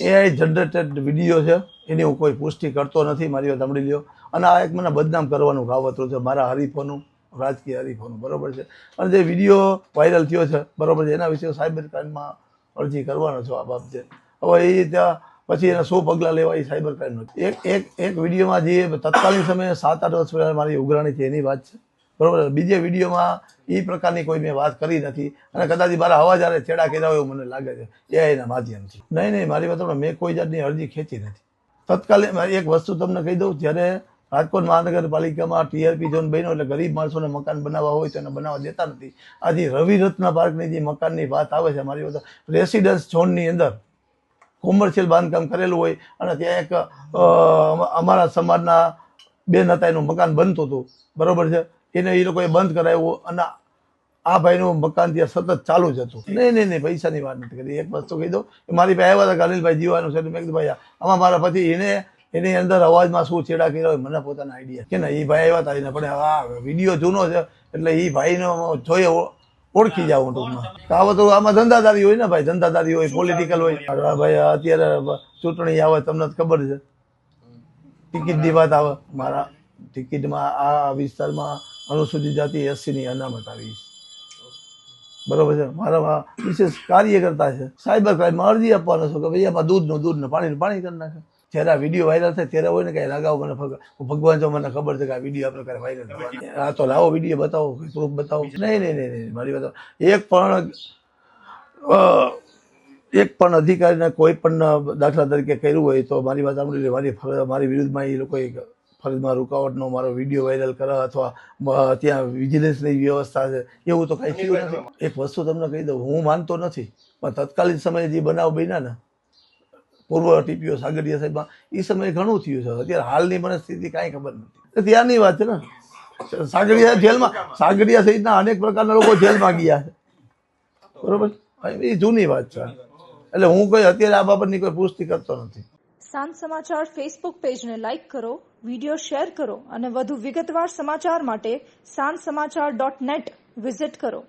AI generated video છે, એની હું કોઈ પુષ્ટિ કરતો નથી, મારી વાત સાંભળી લ્યો. અને આ એક મને બદનામ કરવાનું કાવતરું છે મારા હરીફોનું, રાજકીય હરીફોનું, બરોબર છે. અને જે વિડીયો વાયરલ થયો છે, બરોબર છે, એના વિશે સાયબર ક્રાઇમમાં અરજી કરવાનો છો આ બાબતે. હવે એ ત્યાં પછી એના 100 પગલાં લેવા એ સાયબર ક્રાઇમનો એક વિડીયોમાં જે તત્કાલીન સમયે 7-8 વર્ષ પહેલાં મારી ઉઘરાણી છે એની વાત છે, બરોબર. બીજા વિડીયોમાં એ પ્રકારની કોઈ મેં વાત કરી નથી, અને કદાચ મારા અવાજ આરે છેડા કર્યા હોય એવું મને લાગે છે એઆઈના માધ્યમથી. નહીં, મારી વાત મેં કોઈ જાતની અરજી ખેંચી નથી. તત્કાલીન એક વસ્તુ તમને કહી દઉં, જ્યારે રાજકોટ મહાનગરપાલિકામાં TRP ઝોન બન્યો એટલે ગરીબ માણસોને મકાન બનાવવા હોય તો એને બનાવવા દેતા નથી. આજે રવિરત્ન પાર્કની જે મકાનની વાત આવે છે, મારી વાત રેસિડન્સ ઝોનની અંદર કોમર્શિયલ બાંધકામ કરેલું હોય, અને ત્યાં એક અમારા સમાજના બેન હતા, એનું મકાન બનતું હતું, બરોબર છે. એને એ લોકોએ બંધ કરાવ્યું, અને આ ભાઈનું મકાન ત્યાં સતત ચાલુ જ હતું. નહીં, પૈસાની વાત નથી કરી. એક વસ્તુ કહી દઉં, મારી પાસે આવ્યા હતા કે અનિલભાઈ જીવાનું છે, મેં કીધું ભાઈ આમાં મારા પછી એની અંદર અવાજમાં શું છેડા કર્યા હોય મને પોતાના આઈડિયા કે ના. એ ભાઈ આવ્યા હતા, એને પણ આ વિડીયો જૂનો છે એટલે એ ભાઈનો જોઈએ ઓળખી જાવ ટૂંકમાં. કાવતો આમાં ધંધાદારી હોય ને ભાઈ, ધંધાદારી હોય, પોલિટિકલ હોય. ભાઈ અત્યારે ચૂંટણી આવે, તમને ખબર છે, ટિકિટની વાત આવે. મારા ટિકિટમાં આ વિસ્તારમાં અનુસૂચિત જાતિ SCની અનામત આવી, બરોબર છે. મારા વિશેષ કાર્યકર્તા છે, સાયબર ક્રાઇમમાં અરજી આપવાનો છો કે ભાઈ આમાં દૂધ ને પાણી કરી નાખે. જ્યારે આ વિડીયો વાયરલ થાય ત્યારે હોય ને કે લગાવો મને ભગવાન, જો મને ખબર છે કે આ વિડીયો આ પ્રકારે વાયરલ થવાનો, આ તો લાવો વિડીયો બતાવો, પ્રૂફ બતાવો. નહીં, મારી વાત એક પણ અધિકારીને કોઈ પણ દાખલા તરીકે કર્યું હોય તો મારી વાત સાંભળી મારી વિરુદ્ધમાં એ લોકોએ ફરજમાં રૂકાવટનો મારો વિડીયો વાયરલ કરે, અથવા ત્યાં વિજિલન્સની વ્યવસ્થા છે, એવું તો કાંઈ થયું નથી. એક વસ્તુ તમને કહી દઉં, હું માનતો નથી, પણ તત્કાલીન સમયે જે બનાવ બન્યા ને પૂર્વ TPO સાગરિયા સાહેબમાં, એ સમયે ઘણું થયું છે. અત્યારે હાલની મને સ્થિતિ કાંઈ ખબર નથી. ત્યારની વાત છે ને, સાગરિયા સહિતના અનેક પ્રકારના લોકો જેલમાં ગયા છે, બરોબર. એ જૂની વાત છે, એટલે હું કોઈ અત્યારે આ બાબતની કોઈ પુષ્ટિ કરતો નથી. સાંજ સમાચાર ફેસબુક પેજને લાઇક કરો, વિડીયો શેર કરો, અને વધુ વિગતવાર સમાચાર માટે sanssamachar.net વિઝિટ કરો.